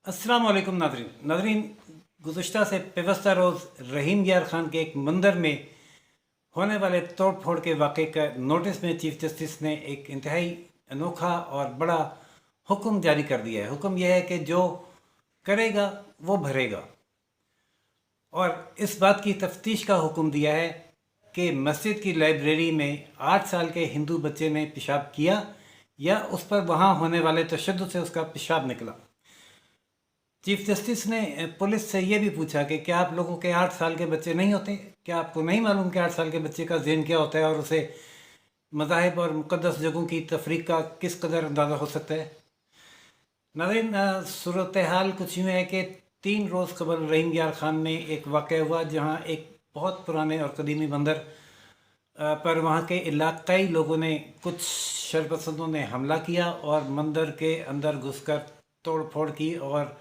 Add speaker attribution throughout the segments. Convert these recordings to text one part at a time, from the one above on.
Speaker 1: अस्सलाम वालेकुम नादरीन गुज़श्ता से पेवस्ता रोज़ रहीम यार ख़ान के एक मंदिर में होने वाले तोड़ फोड़ के वाक़े का नोटिस में चीफ जस्टिस ने एक इंतहाई अनोखा और बड़ा हुक्म जारी कर दिया है। हुक्म यह है कि जो करेगा वो भरेगा, और इस बात की तफ्तीश का हुक्म दिया है कि मस्जिद की लाइब्रेरी में 8 साल के हिंदू बच्चे ने पेशाब किया या उस पर वहाँ होने वाले तशद्दुद से उसका पेशाब निकला। चीफ जस्टिस ने पुलिस से ये भी पूछा कि क्या आप लोगों के 8 साल के बच्चे नहीं होते? क्या आपको नहीं मालूम कि 8 साल के बच्चे का ज़हन क्या होता है और उसे मज़ाहिब और मुक़द्दस जगहों की तफरीक का किस कदर अंदाज़ा हो सकता है। नाज़रीन, सूरत हाल कुछ यूँ है कि 3 रोज़ कबल रहीम यार ख़ान में एक वाक़या हुआ जहाँ एक बहुत पुराने और कदीमी बंदर पर वहाँ के इलाक़ाई लोगों ने, कुछ शरपसंदों ने हमला किया और मंदिर के अंदर घुसकर तोड़ फोड़ की और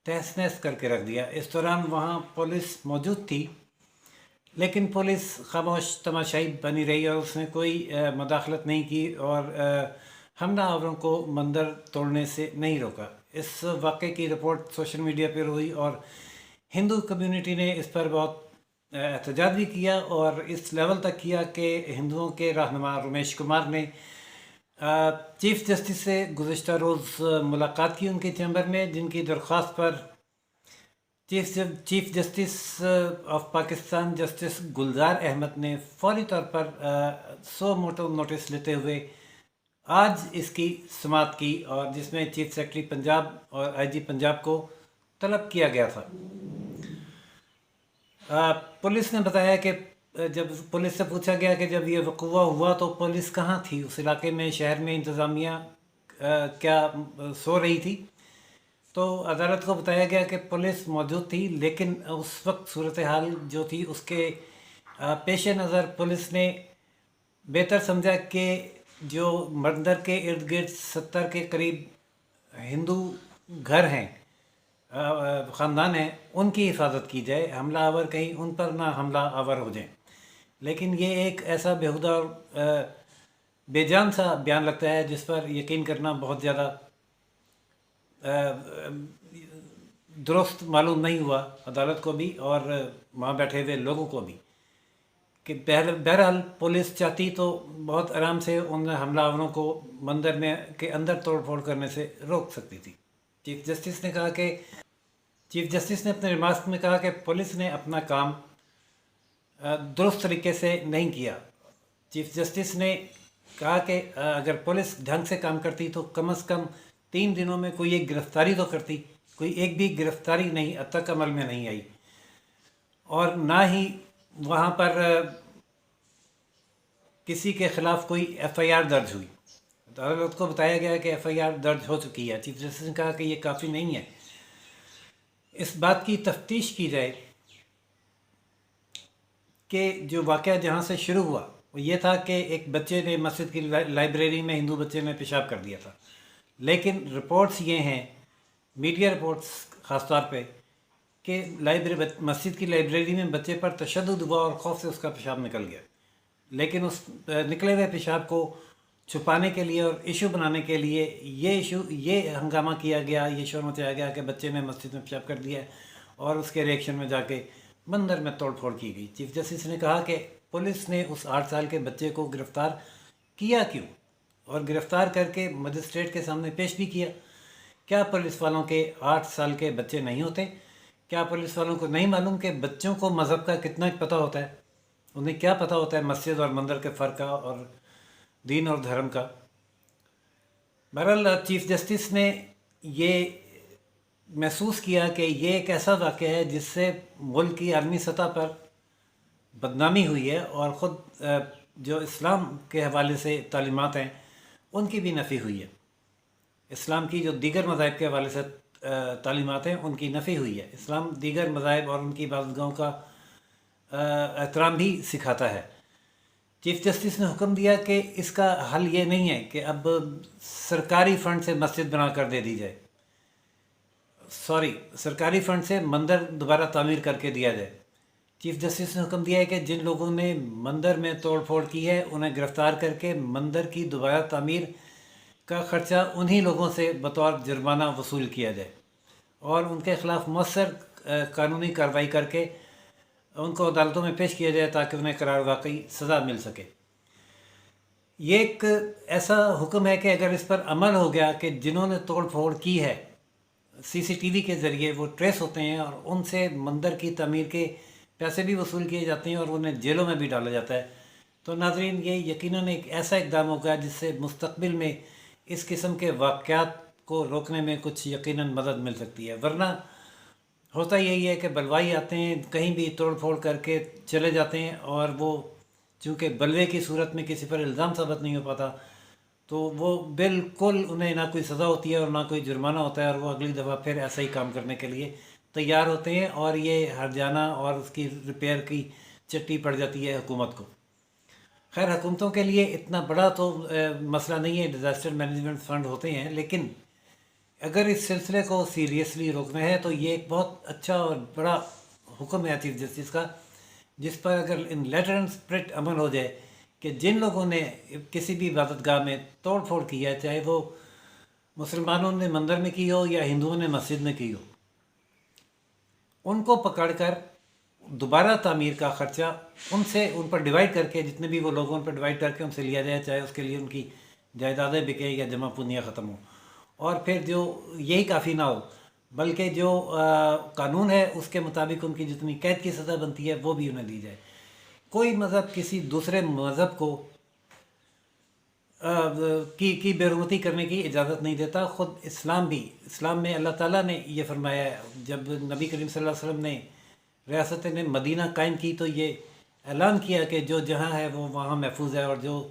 Speaker 1: तहस नहस करके रख दिया। इस दौरान वहाँ पुलिस मौजूद थी, लेकिन पुलिस खामोश तमाशाई बनी रही और उसने कोई मदाखलत नहीं की और हमला आवरों को मंदिर तोड़ने से नहीं रोका। इस वाक़े की रिपोर्ट सोशल मीडिया पर हुई और हिंदू कम्युनिटी ने इस पर बहुत एहतजाज भी किया और इस लेवल तक किया कि हिंदुओं के रहनुमा रमेश कुमार ने चीफ जस्टिस से गुज़श्ता रोज़ मुलाकात की उनके चैम्बर में, जिनकी दरख्वास्त पर chief justice of Pakistan justice Gulzar Ahmed ने फौरी तौर पर सो मोटो नोटिस लेते हुए आज इसकी समाअत की, और जिसमें चीफ सेक्रेटरी पंजाब और आईजी पंजाब को तलब किया गया था। पुलिस ने बताया कि जब पुलिस से पूछा गया कि जब ये वक़ूआ हुआ तो पुलिस कहाँ थी उस इलाके में, शहर में इंतज़ामिया क्या सो रही थी? तो अदालत को बताया गया कि पुलिस मौजूद थी, लेकिन उस वक्त सूरत हाल जो थी उसके पेश नज़र पुलिस ने बेहतर समझा कि जो मंदिर के इर्द गिर्द 70 के करीब हिंदू घर हैं, ख़ानदान हैं, उनकी हिफाजत की जाए, हमला आवर कहीं उन पर ना हमला आवर हो जाए। लेकिन ये एक ऐसा बेहुदा और बेजान सा बयान लगता है जिस पर यकीन करना बहुत ज़्यादा दुरुस्त मालूम नहीं हुआ अदालत को भी और वहाँ बैठे हुए लोगों को भी, कि बहरहाल पुलिस चाहती तो बहुत आराम से उन हमलावरों को मंदिर में के अंदर तोड़ फोड़ करने से रोक सकती थी। चीफ जस्टिस ने अपने रिमार्क्स में कहा कि पुलिस ने अपना काम दुरुस्त तरीके से नहीं किया। चीफ जस्टिस ने कहा कि अगर पुलिस ढंग से काम करती तो कम से कम 3 दिनों में कोई एक गिरफ्तारी तो करती। कोई एक भी गिरफ्तारी नहीं अब तक अमल में नहीं आई, और ना ही वहाँ पर किसी के ख़िलाफ़ कोई FIR दर्ज हुई। अदालत को बताया गया कि FIR दर्ज हो चुकी है। चीफ जस्टिस ने कहा कि ये काफ़ी नहीं है, इस बात की तफ्तीश की जाए कि जो वाक़या जहाँ से शुरू हुआ वो ये था कि एक बच्चे ने मस्जिद की लाइब्रेरी में, हिंदू बच्चे ने पेशाब कर दिया था, लेकिन रिपोर्ट्स ये हैं, मीडिया रिपोर्ट्स ख़ास तौर पे, कि मस्जिद की लाइब्रेरी में बच्चे पर तशद्दुद हुआ और खौफ से उसका पेशाब निकल गया। लेकिन उस निकले हुए पेशाब को छुपाने के लिए और इशू बनाने के लिए ये हंगामा किया गया, ये शोर मचाया गया कि बच्चे ने मस्जिद में पेशाब कर दिया और उसके रिएक्शन में जाके मंदिर में तोड़ फोड़ की गई। चीफ जस्टिस ने कहा कि पुलिस ने उस 8 साल के बच्चे को गिरफ़्तार किया क्यों, और गिरफ़्तार करके मजिस्ट्रेट के सामने पेश भी किया। क्या पुलिस वालों के 8 साल के बच्चे नहीं होते? क्या पुलिस वालों को नहीं मालूम कि बच्चों को मज़हब का कितना पता होता है? उन्हें क्या पता होता है मस्जिद और मंदिर के फ़र्क का और दीन और धर्म का? बहरहाल चीफ जस्टिस ने ये महसूस किया कि ये एक ऐसा वाक़या है जिससे मुल्क की आलमी सतह पर बदनामी हुई है और ख़ुद जो इस्लाम के हवाले से तालीमात हैं उनकी भी नफ़ी हुई है। इस्लाम की जो दीगर मज़ाहिब के हवाले से तालीमात हैं उनकी नफ़ी हुई है। इस्लाम दीगर मज़ाहिब और उनकी इबादतगाहों का एहतराम भी सिखाता है। चीफ जस्टिस ने हुक्म दिया कि इसका हल ये नहीं है कि अब सरकारी फ़ंड से मस्जिद बना कर दे दी जाए, सरकारी फ़ंड से मंदिर दोबारा तामीर करके दिया जाए। चीफ जस्टिस ने हुक्म दिया है कि जिन लोगों ने मंदिर में तोड़ फोड़ की है उन्हें गिरफ़्तार करके मंदिर की दोबारा तामीर का ख़र्चा उन्हीं लोगों से बतौर जुर्माना वसूल किया जाए। اور ان کے خلاف مؤثر قانونی کارروائی کر کے ان کو عدالتوں میں پیش کیا جائے تاکہ انہیں قرار واقعی سزا مل سکے۔ یہ ایک ایسا حکم ہے کہ اگر اس پر عمل ہو گیا کہ جنہوں نے توڑ پھوڑ کی ہے سی سی ٹی وی کے ذریعے وہ ٹریس ہوتے ہیں اور ان سے مندر کی تعمیر کے پیسے بھی وصول کیے جاتے ہیں اور انہیں جیلوں میں بھی ڈالا جاتا ہے، تو ناظرین یہ یقیناً ایک ایسا اقدام ہوگا جس سے مستقبل میں اس قسم کے واقعات کو روکنے میں کچھ یقیناً مدد مل سکتی ہے۔ ورنہ ہوتا یہی ہے کہ بلوائی آتے ہیں، کہیں بھی توڑ پھوڑ کر کے چلے جاتے ہیں، اور وہ چونکہ بلوے کی صورت میں کسی پر الزام ثابت نہیں ہو پاتا تو وہ بالکل انہیں نہ کوئی سزا ہوتی ہے اور نہ کوئی جرمانہ ہوتا ہے، اور وہ اگلی دفعہ پھر ایسا ہی کام کرنے کے لیے تیار ہوتے ہیں، اور یہ ہرجانہ اور اس کی ریپیئر کی چٹی پڑ جاتی ہے حکومت کو۔ خیر حکومتوں کے لیے اتنا بڑا تو مسئلہ نہیں ہے، ڈیزاسٹر مینجمنٹ فنڈ ہوتے ہیں، لیکن اگر اس سلسلے کو سیریسلی روکنا ہے تو یہ ایک بہت اچھا اور بڑا حکم ہے چیف جسٹس کا، جس پر اگر ان لیٹر اینڈ اسپرٹ عمل ہو جائے کہ جن لوگوں نے کسی بھی عبادت گاہ میں توڑ پھوڑ کی ہے، چاہے وہ مسلمانوں نے مندر میں کی ہو یا ہندوؤں نے مسجد میں کی ہو، ان کو پکڑ کر دوبارہ تعمیر کا خرچہ ان پر ڈیوائڈ کر کے، جتنے بھی وہ لوگوں ان پر ڈیوائڈ کر کے ان سے لیا جائے، چاہے اس کے لیے ان کی جائیدادیں بکے یا جمع پونیاں ختم ہوں، اور پھر جو یہی کافی نہ ہو بلکہ جو قانون ہے اس کے مطابق ان کی جتنی قید کی سزا بنتی ہے وہ بھی انہیں دی جائے۔ کوئی مذہب کسی دوسرے مذہب کو کی بے حرمتی کرنے کی اجازت نہیں دیتا۔ خود اسلام میں اللہ تعالیٰ نے یہ فرمایا ہے، جب نبی کریم صلی اللہ علیہ وسلم نے ریاست نے مدینہ قائم کی تو یہ اعلان کیا کہ جو جہاں ہے وہ وہاں محفوظ ہے، اور جو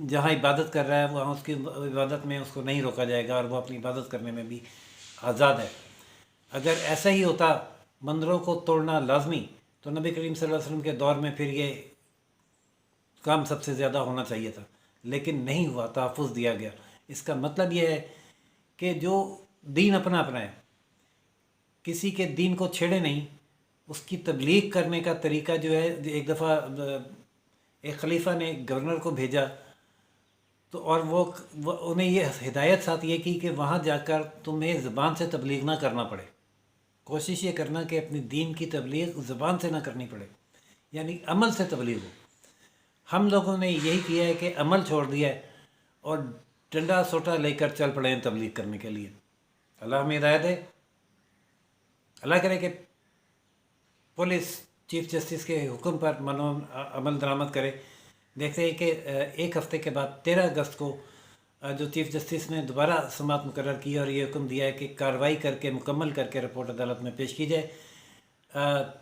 Speaker 1: جہاں عبادت کر رہا ہے وہاں اس کی عبادت میں اس کو نہیں روکا جائے گا، اور وہ اپنی عبادت کرنے میں بھی آزاد ہے۔ اگر ایسا ہی ہوتا مندروں کو توڑنا لازمی تو نبی کریم صلی اللہ علیہ وسلم کے دور میں پھر یہ کام سب سے زیادہ ہونا چاہیے تھا، لیکن نہیں ہوا، تحفظ دیا گیا۔ اس کا مطلب یہ ہے کہ جو دین اپنا ہے، کسی کے دین کو چھیڑے نہیں، اس کی تبلیغ کرنے کا طریقہ جو ہے، ایک دفعہ ایک خلیفہ نے گورنر کو بھیجا تو اور وہ انہیں یہ ہدایت ساتھ یہ کی کہ وہاں جا کر تمہیں زبان سے تبلیغ نہ کرنا پڑے، کوشش یہ کرنا کہ اپنی دین کی تبلیغ زبان سے نہ کرنی پڑے، یعنی عمل سے تبلیغ ہو۔ ہم لوگوں نے یہی کیا ہے کہ عمل چھوڑ دیا ہے اور ڈنڈا سوٹا لے کر چل پڑے ہیں تبلیغ کرنے کے لیے۔ اللہ ہمیں ہدایت ہے، اللہ کرے کہ پولیس چیف جسٹس کے حکم پر عمل درآمد کرے۔ دیکھتے ہیں کہ ایک ہفتے کے بعد 13 اگست کو جو چیف جسٹس نے دوبارہ سماعت مقرر کی اور یہ حکم دیا ہے کہ کارروائی کر کے مکمل کر کے رپورٹ عدالت میں پیش کی جائے۔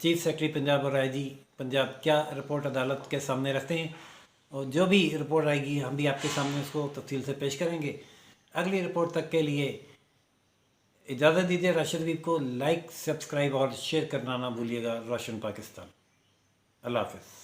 Speaker 1: چیف سیکرٹری پنجاب اور آئی جی پنجاب کیا رپورٹ عدالت کے سامنے رکھتے ہیں، اور جو بھی رپورٹ آئے گی ہم بھی آپ کے سامنے اس کو تفصیل سے پیش کریں گے۔ اگلی رپورٹ تک کے لیے اجازت دیجیے۔ راشد حبیب کو لائک، سبسکرائب اور شیئر کرنا نہ بھولیے گا۔ روشن پاکستان۔ اللہ حافظ۔